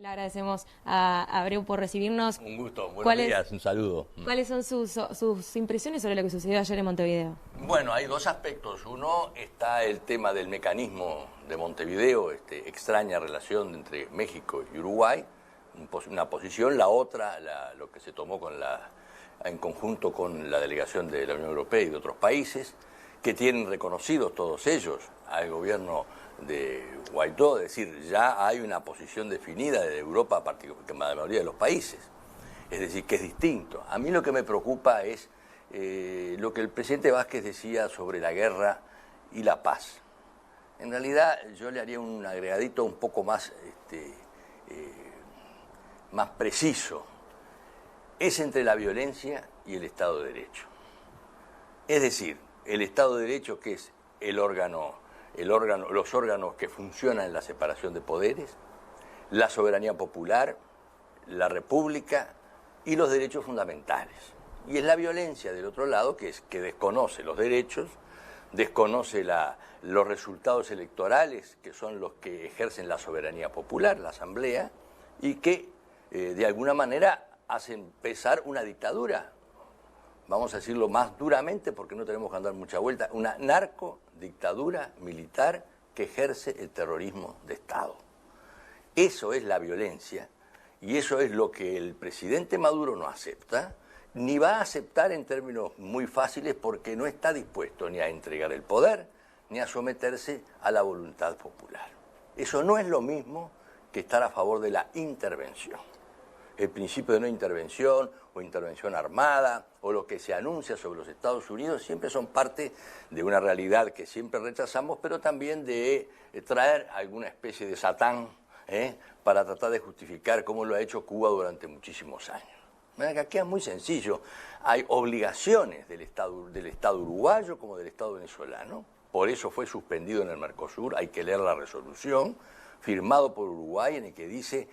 Le agradecemos a Abreu por recibirnos. Un gusto, buenos días, un saludo. ¿Cuáles son sus impresiones sobre lo que sucedió ayer en Montevideo? Bueno, hay dos aspectos. Uno está el tema del mecanismo de Montevideo, extraña relación entre México y Uruguay, una posición. La otra, lo que se tomó en conjunto con la delegación de la Unión Europea y de otros países, que tienen reconocidos todos ellos al gobierno de Guaidó, es decir, ya hay una posición definida de Europa, particularmente en la mayoría de los países, es decir, que es distinto. A mí lo que me preocupa es lo que el presidente Vázquez decía sobre la guerra y la paz. En realidad yo le haría un agregadito un poco más, más preciso. Es entre la violencia y el Estado de Derecho. Es decir, el Estado de Derecho, que es los órganos que funcionan en la separación de poderes, la soberanía popular, la república y los derechos fundamentales. Y es la violencia del otro lado que desconoce los derechos, desconoce los resultados electorales, que son los que ejercen la soberanía popular, la asamblea, y que de alguna manera hacen pesar una dictadura. Vamos a decirlo más duramente porque no tenemos que andar mucha vuelta, una narcodictadura militar que ejerce el terrorismo de Estado. Eso es la violencia y eso es lo que el presidente Maduro no acepta, ni va a aceptar en términos muy fáciles porque no está dispuesto ni a entregar el poder, ni a someterse a la voluntad popular. Eso no es lo mismo que estar a favor de la intervención. El principio de no intervención o intervención armada o lo que se anuncia sobre los Estados Unidos siempre son parte de una realidad que siempre rechazamos, pero también de traer alguna especie de satán para tratar de justificar cómo lo ha hecho Cuba durante muchísimos años. Aquí es muy sencillo, hay obligaciones del Estado uruguayo como del Estado venezolano, por eso fue suspendido en el Mercosur, hay que leer la resolución, firmado por Uruguay en el que dice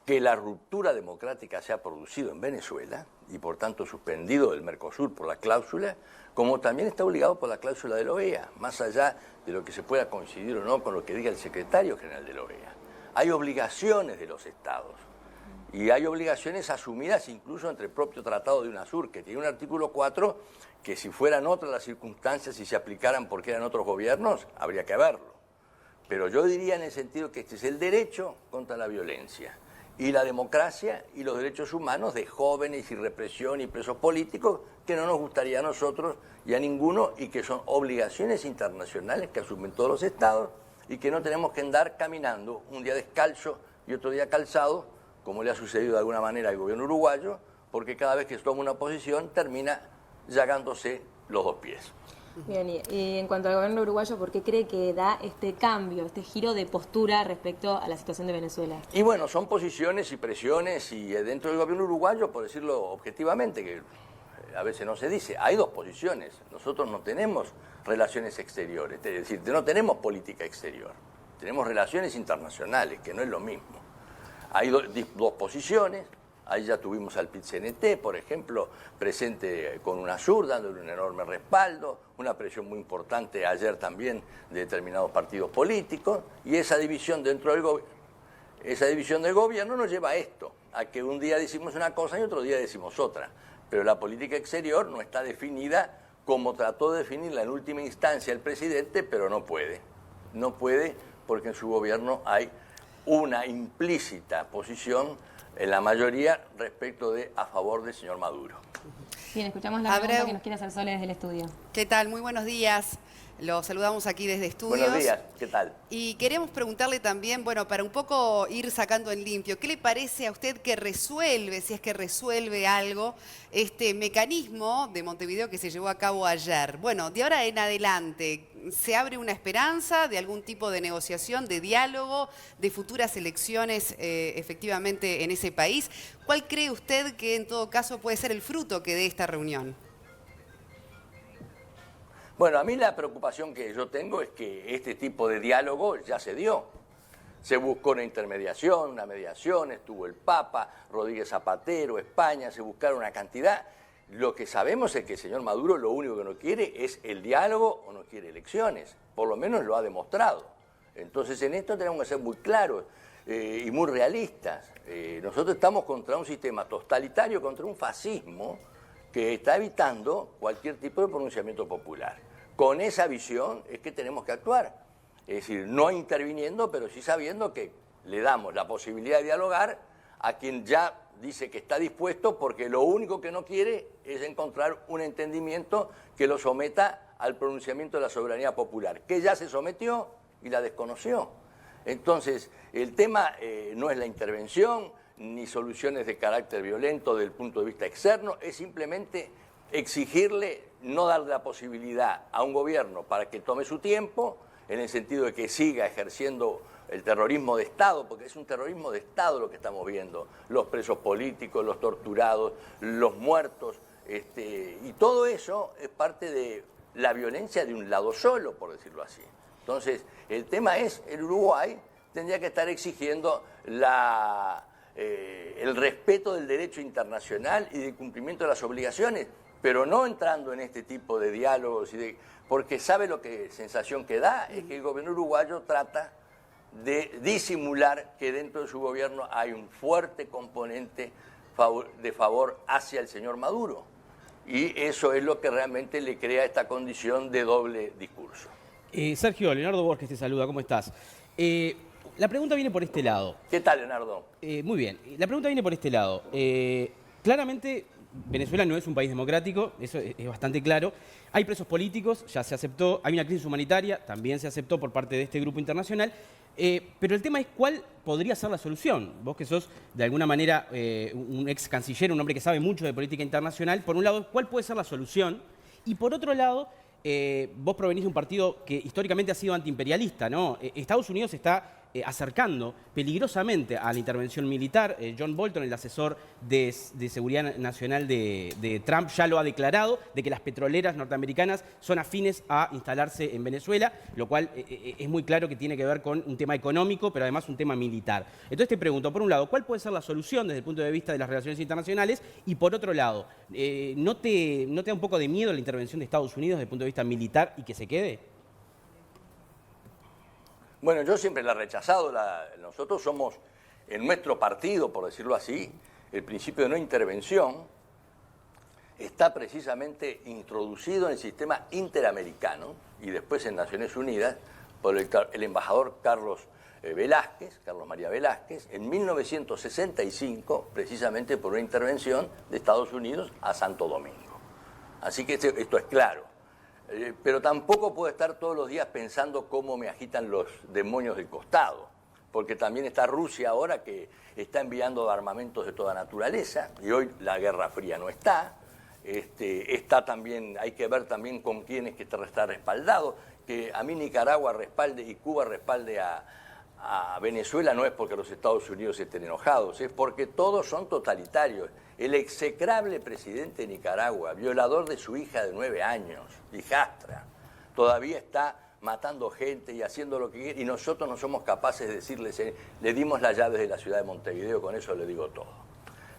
que la ruptura democrática se ha producido en Venezuela y por tanto suspendido del Mercosur por la cláusula, como también está obligado por la cláusula de la OEA, más allá de lo que se pueda coincidir o no con lo que diga el secretario general de la OEA. Hay obligaciones de los estados y hay obligaciones asumidas incluso entre el propio Tratado de UNASUR, que tiene un artículo 4 que si fueran otras las circunstancias y se aplicaran porque eran otros gobiernos, habría que verlo. Pero yo diría en el sentido que este es el derecho contra la violencia y la democracia y los derechos humanos de jóvenes y represión y presos políticos que no nos gustaría a nosotros y a ninguno y que son obligaciones internacionales que asumen todos los estados y que no tenemos que andar caminando un día descalzo y otro día calzado, como le ha sucedido de alguna manera al gobierno uruguayo, porque cada vez que se toma una posición termina llagándose los dos pies. Bien, y en cuanto al gobierno uruguayo, ¿por qué cree que da este cambio, este giro de postura respecto a la situación de Venezuela? Y bueno, son posiciones y presiones y dentro del gobierno uruguayo, por decirlo objetivamente, que a veces no se dice, hay dos posiciones. Nosotros no tenemos relaciones exteriores, es decir, no tenemos política exterior, tenemos relaciones internacionales, que no es lo mismo. Hay dos posiciones. Ahí ya tuvimos al PIT-CNT, por ejemplo, presente con UNASUR, dándole un enorme respaldo, una presión muy importante ayer también de determinados partidos políticos, y esa división dentro del gobierno nos lleva a esto, a que un día decimos una cosa y otro día decimos otra. Pero la política exterior no está definida como trató de definirla en última instancia el presidente, pero no puede. No puede porque en su gobierno hay una implícita posición en la mayoría respecto de a favor del señor Maduro. Bien, escuchamos la pregunta que nos quiere hacer Sole desde el estudio. ¿Qué tal? Muy buenos días. Los saludamos aquí desde Estudios. Buenos días, ¿qué tal? Y queremos preguntarle también, bueno, para un poco ir sacando en limpio, ¿qué le parece a usted que resuelve, si es que resuelve algo, este mecanismo de Montevideo que se llevó a cabo ayer? Bueno, de ahora en adelante, ¿se abre una esperanza de algún tipo de negociación, de diálogo, de futuras elecciones efectivamente en ese país? ¿Cuál cree usted que en todo caso puede ser el fruto que dé esta reunión? Bueno, a mí la preocupación que yo tengo es que este tipo de diálogo ya se dio. Se buscó una intermediación, una mediación, estuvo el Papa, Rodríguez Zapatero, España, se buscaron una cantidad. Lo que sabemos es que el señor Maduro lo único que no quiere es el diálogo o no quiere elecciones. Por lo menos lo ha demostrado. Entonces en esto tenemos que ser muy claros. y muy realistas. Nosotros estamos contra un sistema totalitario, contra un fascismo que está evitando cualquier tipo de pronunciamiento popular. Con esa visión es que tenemos que actuar. Es decir, no interviniendo, pero sí sabiendo que le damos la posibilidad de dialogar a quien ya dice que está dispuesto, porque lo único que no quiere es encontrar un entendimiento que lo someta al pronunciamiento de la soberanía popular, que ya se sometió y la desconoció. Entonces, el tema no es la intervención, ni soluciones de carácter violento desde el punto de vista externo, es simplemente exigirle, no darle la posibilidad a un gobierno para que tome su tiempo, en el sentido de que siga ejerciendo el terrorismo de Estado, porque es un terrorismo de Estado lo que estamos viendo, los presos políticos, los torturados, los muertos, y todo eso es parte de la violencia de un lado solo, por decirlo así. Entonces, el tema es, el Uruguay tendría que estar exigiendo el respeto del derecho internacional y del cumplimiento de las obligaciones, pero no entrando en este tipo de diálogos, porque sabe lo que sensación que da, es que el gobierno uruguayo trata de disimular que dentro de su gobierno hay un fuerte componente de favor hacia el señor Maduro. Y eso es lo que realmente le crea esta condición de doble discurso. Sergio, Leonardo Borges te saluda, ¿cómo estás? La pregunta viene por este lado. ¿Qué tal, Leonardo? Muy bien, la pregunta viene por este lado. Claramente, Venezuela no es un país democrático, eso es bastante claro. Hay presos políticos, ya se aceptó. Hay una crisis humanitaria, también se aceptó por parte de este grupo internacional. Pero el tema es cuál podría ser la solución. Vos que sos de alguna manera un ex canciller, un hombre que sabe mucho de política internacional, por un lado, ¿cuál puede ser la solución? Y por otro lado, vos provenís de un partido que históricamente ha sido antiimperialista, ¿no? Estados Unidos está acercando peligrosamente a la intervención militar. John Bolton, el asesor de seguridad nacional de Trump, ya lo ha declarado, de que las petroleras norteamericanas son afines a instalarse en Venezuela, lo cual es muy claro que tiene que ver con un tema económico, pero además un tema militar. Entonces te pregunto, por un lado, ¿cuál puede ser la solución desde el punto de vista de las relaciones internacionales? Y por otro lado, ¿no te da un poco de miedo la intervención de Estados Unidos desde el punto de vista militar y que se quede? Bueno, yo siempre la he rechazado. Nosotros somos, en nuestro partido, por decirlo así, el principio de no intervención está precisamente introducido en el sistema interamericano y después en Naciones Unidas por el embajador Carlos María Velázquez, en 1965, precisamente por una intervención de Estados Unidos a Santo Domingo. Así que esto es claro. Pero tampoco puedo estar todos los días pensando cómo me agitan los demonios del costado, porque también está Rusia ahora que está enviando armamentos de toda naturaleza, y hoy la Guerra Fría no está. Está también, hay que ver también con quién es que está respaldado, que a mí Nicaragua respalde y Cuba respalde a Venezuela no es porque los Estados Unidos estén enojados, es porque todos son totalitarios. El execrable presidente de Nicaragua, violador de su hija de 9 años, hijastra, todavía está matando gente y haciendo lo que quiere, y nosotros no somos capaces de decirles, le dimos las llaves de la ciudad de Montevideo, con eso le digo todo.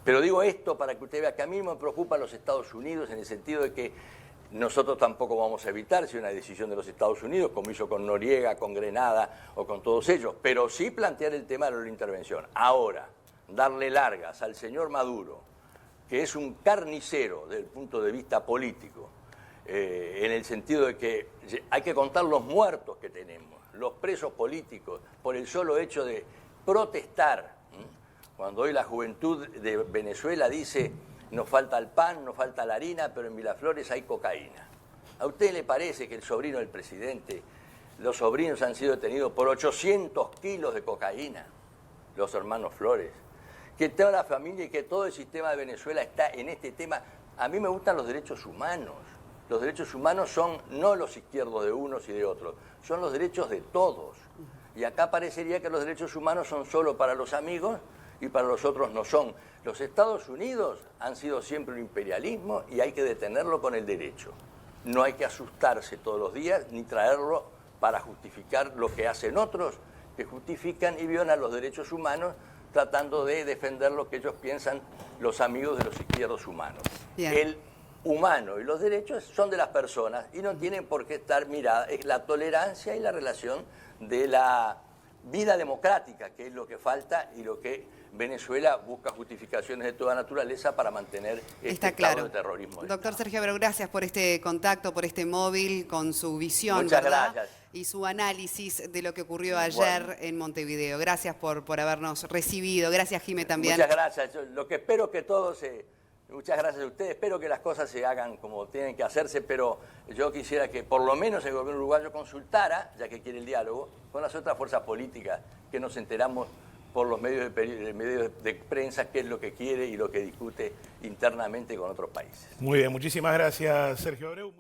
Pero digo esto para que usted vea que a mí me preocupan los Estados Unidos en el sentido de que nosotros tampoco vamos a evitar si una decisión de los Estados Unidos, como hizo con Noriega, con Grenada o con todos ellos, pero sí plantear el tema de la intervención. Ahora, darle largas al señor Maduro, que es un carnicero desde el punto de vista político, en el sentido de que hay que contar los muertos que tenemos, los presos políticos, por el solo hecho de protestar. Cuando hoy la juventud de Venezuela dice, nos falta el pan, nos falta la harina, pero en Miraflores hay cocaína. ¿A usted le parece que el sobrino del presidente, los sobrinos han sido detenidos por 800 kilos de cocaína? Los hermanos Flores. Que toda la familia y que todo el sistema de Venezuela está en este tema. A mí me gustan los derechos humanos. Los derechos humanos son no los izquierdos de unos y de otros, son los derechos de todos. Y acá parecería que los derechos humanos son solo para los amigos y para los otros no son. Los Estados Unidos han sido siempre un imperialismo y hay que detenerlo con el derecho. No hay que asustarse todos los días ni traerlo para justificar lo que hacen otros, que justifican y violan los derechos humanos tratando de defender lo que ellos piensan los amigos de los izquierdos humanos. Bien. El humano y los derechos son de las personas y no tienen por qué estar miradas. Es la tolerancia y la relación de la vida democrática, que es lo que falta y lo que Venezuela busca justificaciones de toda naturaleza para mantener este Está estado claro. de terrorismo. Doctor Sergio Abreu, gracias por este contacto, por este móvil, con su visión, Muchas ¿verdad? gracias. Y su análisis de lo que ocurrió ayer en Montevideo. Gracias por habernos recibido. Gracias, Jimé, también. Muchas gracias. Yo lo que espero que todo se... Muchas gracias a ustedes. Espero que las cosas se hagan como tienen que hacerse, pero yo quisiera que por lo menos el gobierno uruguayo consultara, ya que quiere el diálogo, con las otras fuerzas políticas que nos enteramos por los medios de prensa qué es lo que quiere y lo que discute internamente con otros países. Muy bien, muchísimas gracias, Sergio Abreu.